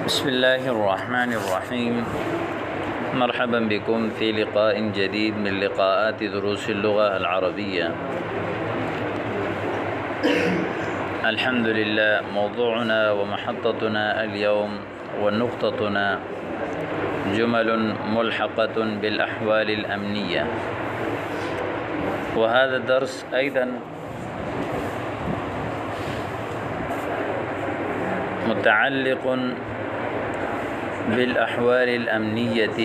بسم الله الرحمن الرحيم. مرحبا بكم في لقاء جديد من لقاءات دروس اللغة العربية. الحمد لله. موضوعنا ومحطتنا اليوم ونقطتنا جمل ملحقة بالأحوال الأمنية، وهذا الدرس أيضا متعلق بالأحوال الأمنية.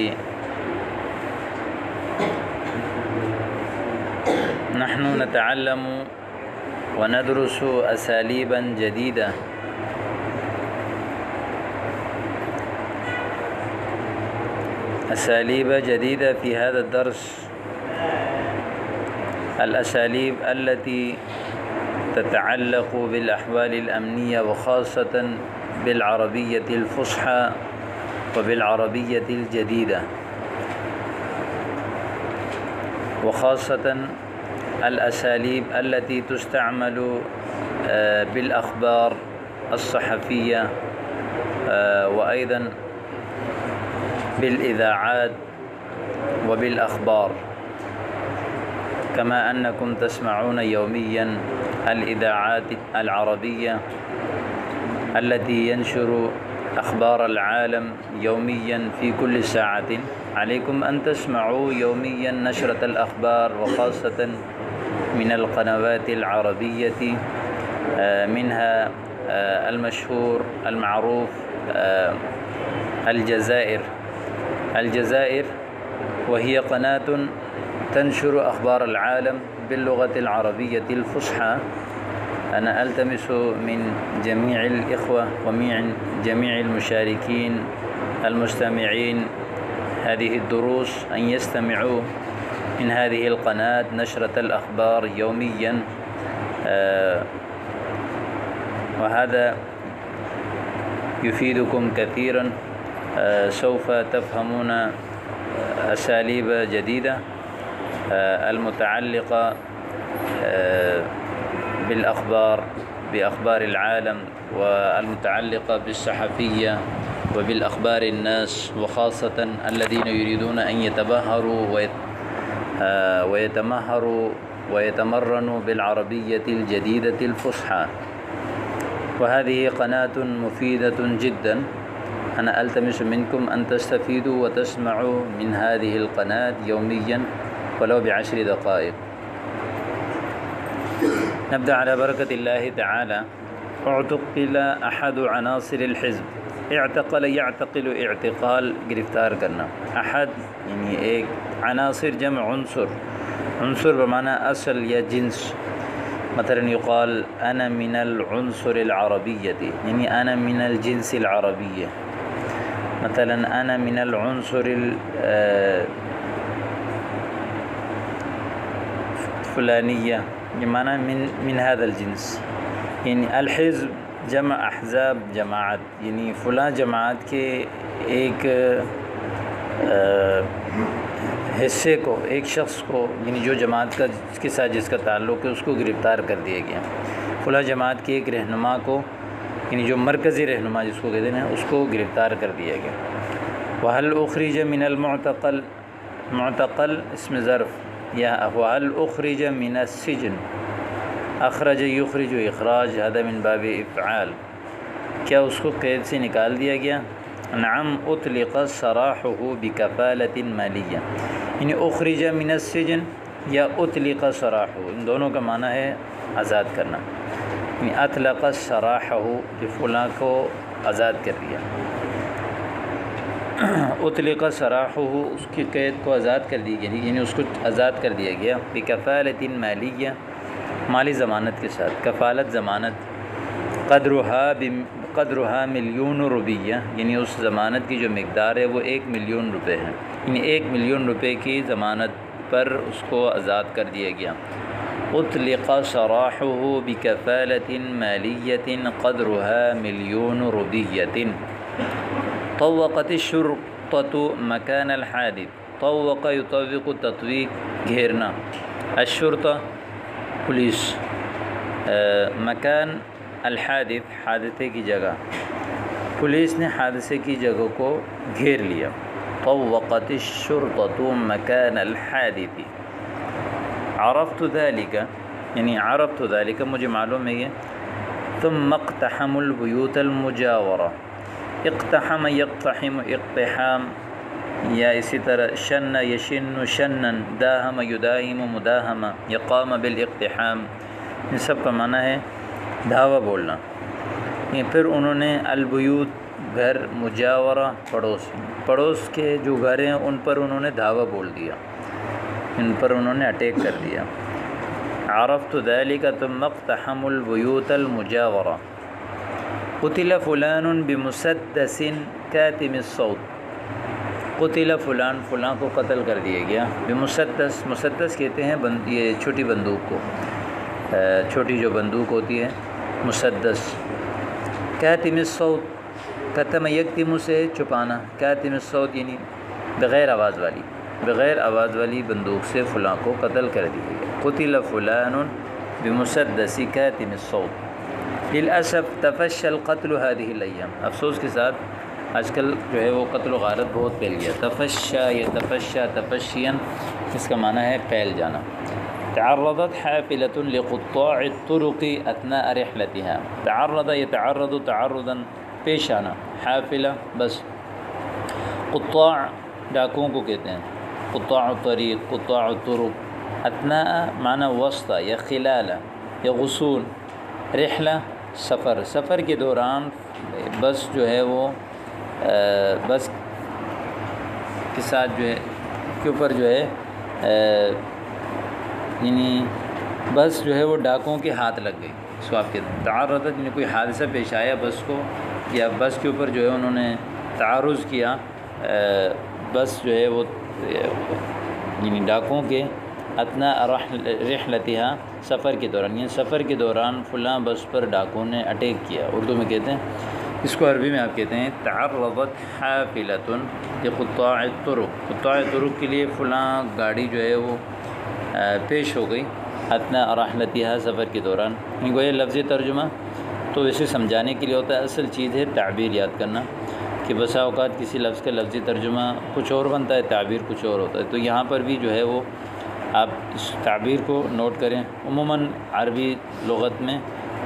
نحن نتعلم وندرس أساليبا جديدة في هذا الدرس، الأساليب التي تتعلق بالأحوال الأمنية، وخاصة بالعربية الفصحى وبالعربية الجديدة، وخاصة الأساليب التي تستعمل بالأخبار الصحفية وأيضا بالإذاعات وبالأخبار، كما أنكم تسمعون يوميا الإذاعات العربية التي ينشر أخبار العالم يوميا في كل ساعة. عليكم أن تسمعوا يوميا نشرة الأخبار، وخاصة من القنوات العربية، منها المشهور المعروف الجزائر، وهي قناة تنشر أخبار العالم باللغة العربية الفصحى. أنا ألتمس من جميع الإخوة ومن جميع المشاركين المستمعين هذه الدروس أن يستمعوا من هذه القناة نشرة الأخبار يوميا، وهذا يفيدكم كثيرا. سوف تفهمون أساليب جديدة المتعلقة بأخبار العالم، والمتعلقة بالصحفية وبالأخبار الناس، وخاصة الذين يريدون أن يتمهروا ويتمرنوا بالعربية الجديدة الفصحى. وهذه قناة مفيدة جدا. أنا ألتمس منكم أن تستفيدوا وتسمعوا من هذه القناة يوميا ولو ب10 دقائق. نبدأ على بركة الله تعالى. اعتقل أحد عناصر الحزب. اعتقل يعتقل اعتقال گرفتار کرنا. أحد یعنی ایک، عناصر جمع عنصر بمعنى أصل یا جنس. مثلا يقال أنا من العنصر العربية، يعني أنا من الجنس العربية. مثلا أنا من العنصر الفلانية، بمعنى من هذا الجنس. يعني الحزب جمع احزاب، جماعت، یعنی فلاں جماعت کے ایک حصے کو، ایک شخص کو، یعنی جو جماعت کا کے ساتھ جس کا تعلق ہے اس کو گرفتار کر دیا گیا. فلاں جماعت کے ایک رہنما کو، یعنی جو مرکزی رہنما جس کو کہتے ہیں، اس کو گرفتار کر دیا گیا. وهل أخرج من المعتقل، معتقل اسم ظرف، یا وهل أخرج من السجن، اخرج یخرج اخراج، هذا من باب افعال. کیا اس کو قید سے نکال دیا گیا؟ نعم اطلق سراحه بکفالۃ مالیہ، یعنی اخرج من السجن یا اطلق سراحه، ان دونوں کا معنی ہے آزاد کرنا. یعنی اطلق سراحه، کہ فلاں کو آزاد کر دیا. اطلق سراحه، اس کی قید کو آزاد کر دی گئی، یعنی اس کو آزاد کر دیا گیا. بکفالۃ مالیہ، مالی ضمانت کے ساتھ. کفالت ضمانت. قدرها مليون روپیہ، یعنی اس ضمانت کی جو مقدار ہے وہ 1 ملین روپے ہے. یعنی 1 ملین روپے کی ضمانت پر اس کو آزاد کر دیا گیا. اطلق سراحه بکفالۃ مالیۃ قدرها مليون روپیہ. طوقت الشرطة مکان الحادث. طوق یطوق تطویق، گھیرنا. الشرطہ پولیس. مکان الحادث، حادثے کی جگہ. پولیس نے حادثے کی جگہ کو گھیر لیا. طوقت الشرطة مكان الحادث. عرفت ذلك یعنی عرفت ذلك مجھے معلوم ہے یہ. ثم اقتحموا البيوت المجاورة. اقتحم يقتحم اقتحام یا اسی طرح شن یشن شنن داہم یداہم مداہمہ یقام بالاقتحام، ان سب کا معنی ہے دھاوا بولنا. پھر انہوں نے البیوت گھر، مجاورہ پڑوس کے جو گھر ہیں ان پر انہوں نے دھاوا بول دیا، ان پر انہوں نے اٹیک کر دیا. عرفت ذلك ثم اقتحموا البيوت المجاورة. قتل فلان بمسدس كاتم الصوت. قتل فلان، فلاں کو قتل کر دیا گیا. بمسدس، مسدس کہتے ہیں یہ چھوٹی بندوق کو، چھوٹی جو بندوق ہوتی ہے مسدس. کاتم الصوت، کتم یکتم سے چھپانا، کاتم الصوت یعنی بغیر آواز والی، بغیر آواز والی بندوق سے فلاں کو قتل کر دیا گیا. قتل فلان بمسدس کاتم الصوت. للاسف تفشى القتل هذه الايام. افسوس کے ساتھ آج کل جو ہے وہ قتل و غارت بہت پھیل گیا. تفشا یتفشا تفشین، اس کا معنی ہے پھیل جانا. تعرضت حافلة لقطاع الطرق اثناء رحلتها. تعرض يتعرض تعرضا، پیش آنا. حافلہ بس، قطاع ڈاکوؤں کو کہتے ہیں. قطاع الطریق، قطاع الطرق. اثناء معنی وسط یا خلال یا غصون. رحلہ سفر، سفر کے دوران بس جو ہے وہ بس کے ساتھ جو ہے کے اوپر جو ہے یعنی بس جو ہے وہ ڈاکوؤں کے ہاتھ لگ گئی. اس کو آپ کے تعرض یعنی کوئی حادثہ پیش آیا بس کو، یا بس کے اوپر جو ہے انہوں نے تعرض کیا، بس جو ہے وہ یعنی ڈاکوؤں کے اثناء رحلتها، سفر کے دوران، یعنی سفر کے دوران فلاں بس پر ڈاکوؤں نے اٹیک کیا. اردو میں کہتے ہیں اس کو، عربی میں آپ کہتے ہیں تعرضت حافلة لقطاع الطرق. قطاع الطرق کے لیے فلاں گاڑی جو ہے وہ پیش ہو گئی. اثناء رحلتها، سفر کے دوران. گویا لفظی ترجمہ تو ویسے سمجھانے کے لیے ہوتا ہے، اصل چیز ہے تعبیر یاد کرنا، کہ بسا اوقات کسی لفظ کا لفظی ترجمہ کچھ اور بنتا ہے، تعبیر کچھ اور ہوتا ہے. تو یہاں پر بھی جو ہے وہ آپ اس تعبیر کو نوٹ کریں. عموماً عربی لغت میں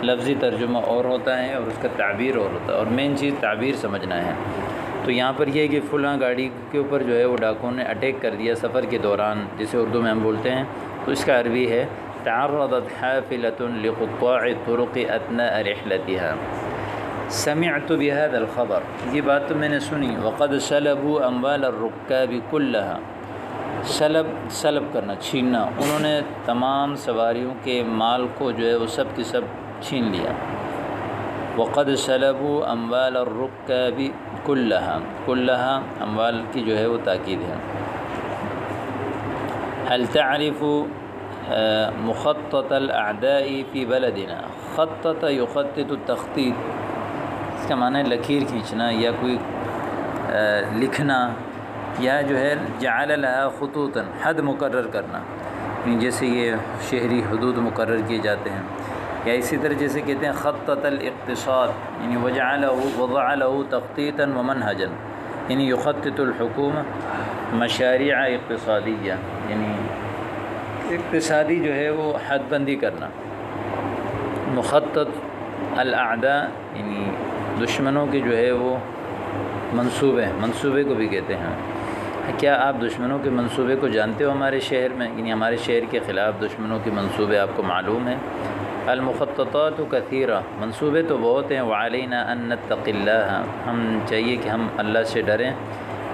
لفظی ترجمہ اور ہوتا ہے اور اس کا تعبیر اور ہوتا ہے، اور مین چیز تعبیر سمجھنا ہے. تو یہاں پر یہ ہے کہ فلاں گاڑی کے اوپر جو ہے وہ ڈاکوؤں نے اٹیک کر دیا سفر کے دوران، جسے اردو میں ہم بولتے ہیں. تو اس کا عربی ہے تعرضت حافلة لقطاع الطرق اثناء رحلتها. سمعت بهذا الخبر، یہ بات تو میں نے سنی. وقد سلبوا اموال الركاب كلها. سلب کرنا، چھیننا. انہوں نے تمام سواریوں کے مال کو جو ہے وہ سب کی سب چھین لیا. وقد سلبوا اموال الركاب كلها. كلها اموال کی جو ہے وہ تاکید ہے. هل تعرف مخطط الاعداء في بلدنا. خطط يخطط التخطيط، اس کا معنی ہے لکیر کھینچنا یا کوئی لکھنا، یا جو ہے جعل لها خطوطا، حد مقرر کرنا، جیسے یہ شہری حدود مقرر کیے جاتے ہیں. یا اسی طرح جیسے کہتے ہیں خطط الاقتصاد، یعنی وضع له تخطيطا ومنهجا، یعنی يخطط الحکومة مشاريع اقتصادیہ، یعنی اقتصادی جو ہے وہ حد بندی کرنا. مخطط الاعداء یعنی دشمنوں کے جو ہے وہ منصوبے کو بھی کہتے ہیں. کیا آپ دشمنوں کے منصوبے کو جانتے ہو ہمارے شہر میں؟ یعنی ہمارے شہر کے خلاف دشمنوں کے منصوبے آپ کو معلوم ہیں. المخططات کثیرہ، منصوبے تو بہت ہیں. وعلینا ان نتقی اللہ، ہم چاہیے کہ ہم اللہ سے ڈریں.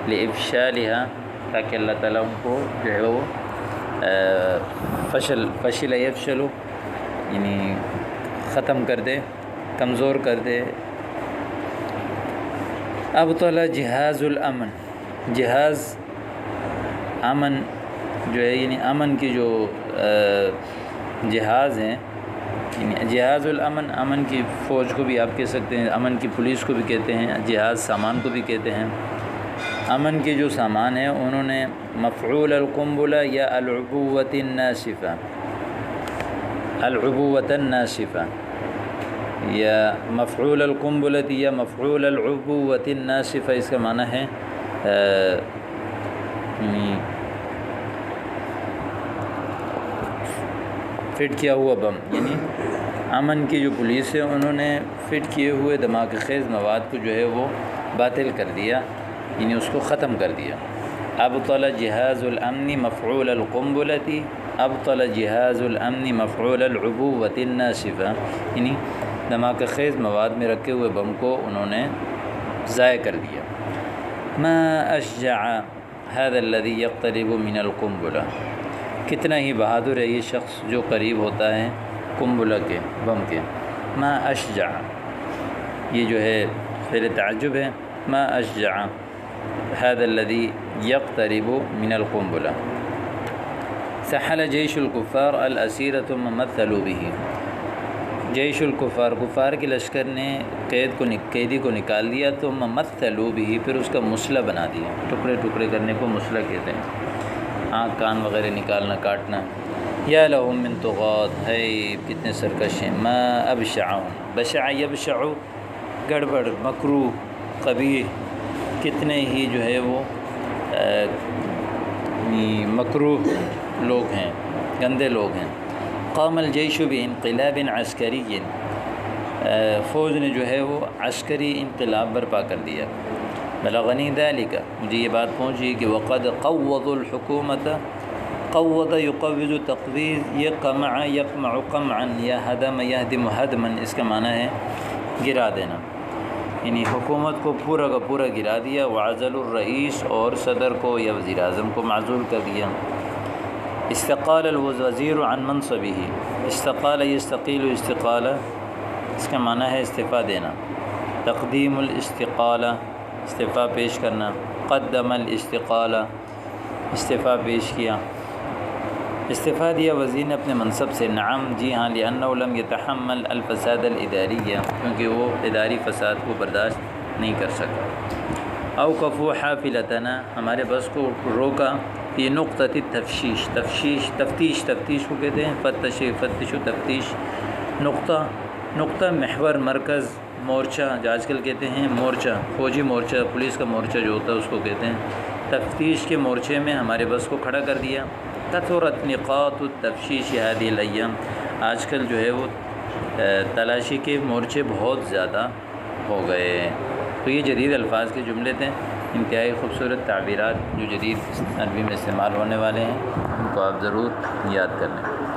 لافشالها، تاکہ اللہ تعالیٰ ان کو جو ہے وہ فشل یفشل یعنی ختم کر دے، کمزور کر دے. ابطل جہاز الامن، جہاز امن جو ہے یعنی امن کی جو جہاز ہیں، یعنی جہاز الامن، امن کی فوج کو بھی آپ کہہ سکتے ہیں، امن کی پولیس کو بھی کہتے ہیں، جہاز سامان کو بھی کہتے ہیں. امن کے جو سامان ہیں انہوں نے مفعول القنبلہ یا العبوۃ الناسفہ، العبوۃ الناسفہ یا مفعول القنبلۃ یا مفعول العبوۃ الناسفہ، اس کا معنی ہے فٹ کیا ہوا بم، یعنی امن کی جو پولیس ہے انہوں نے فٹ کیے ہوئے دھماکہ خیز مواد کو جو ہے وہ باطل کر دیا، یعنی اس کو ختم کر دیا۔ ابطل جہاز الامن مفعول القنبلۃ، ابطل جہاز الامن مفعول العبوۃ الناسفہ، یعنی دھماکہ خیز مواد میں رکھے ہوئے بم کو انہوں نے ضائع کر دیا۔ ما اشجع هذا الذي يقترب من القنبلہ، کتنا ہی بہادر ہے یہ شخص جو قریب ہوتا ہے قنبلہ کے، بم کے۔ ما اشجع، یہ جو ہے فعل تعجب ہے، ما اشجع هذا الذي يقترب من القنبلہ۔ سحل جیش الکفار الاسیرۃ ثم مثلوا به، جیش الکفار، کفار کے لشکر نے قیدی کو نکال دیا، تو مثلوا به، پھر اس کا مسلح بنا دیا، ٹکڑے ٹکڑے کرنے کو مسلح کہتے ہیں، آنکھ کان وغیرہ نکالنا کاٹنا۔ یا لہم من طغات، ہے کتنے سرکش ہیں، ما ابشعہم، بشع یبشع گڑبڑ، مکروہ، قبیح، کتنے ہی جو ہے وہ مکروہ لوگ ہیں، گندے لوگ ہیں۔ قام الجیش بانقلاب عسکری، فوج نے جو ہے وہ عسکری انقلاب برپا کر دیا۔ بلغنی ذالک، مجھے یہ بات پہنچی کہ وقد قوض الحکومت، قوض یقوض تقویض، یہ قمع یقمع قمعا، یا ہدم یہدم ہدما، اس کا معنی ہے گرا دینا، یعنی حکومت کو پورا کا پورا گرا دیا۔ وعزل الرئیس، اور صدر کو یا وزیر اعظم کو معزول کر دیا۔ استقال الوزیر عن منصبه، استقال یستقیل استقالہ، اس کا معنی ہے استعفیٰ دینا۔ تقدیم الاستقالہ، استعفیٰ پیش کرنا۔ قدم الاستقالہ، استعفیٰ پیش کیا، استعفیٰ دیا وزیر نے اپنے منصب سے۔ نعم، جی ہاں، لأنه لم يتحمل الفساد الاداریہ، کیونکہ وہ اداری فساد کو برداشت نہیں کر سکا۔ اوقفوا حافلتنا، ہمارے بس کو روکا، فی نقطۃ تفتیش، تفتیش کو کہتے ہیں، فتش و تفتیش، نقطہ محور، مرکز، مورچہ، جو آج کل کہتے ہیں مورچہ، فوجی مورچہ، پولیس کا مورچہ جو ہوتا ہے اس کو کہتے ہیں۔ تفتیش کے مورچے میں ہمارے بس کو کھڑا کر دیا۔ کثرت نقاط التفتیش هذه الايام، آج کل جو ہے وہ تلاشی کے مورچے بہت زیادہ ہو گئے۔ تو یہ جدید الفاظ کے جملے تھے، انتہائی خوبصورت تعبیرات جو جدید عربی میں استعمال ہونے والے ہیں، ان کو آپ ضرور یاد کر لیں۔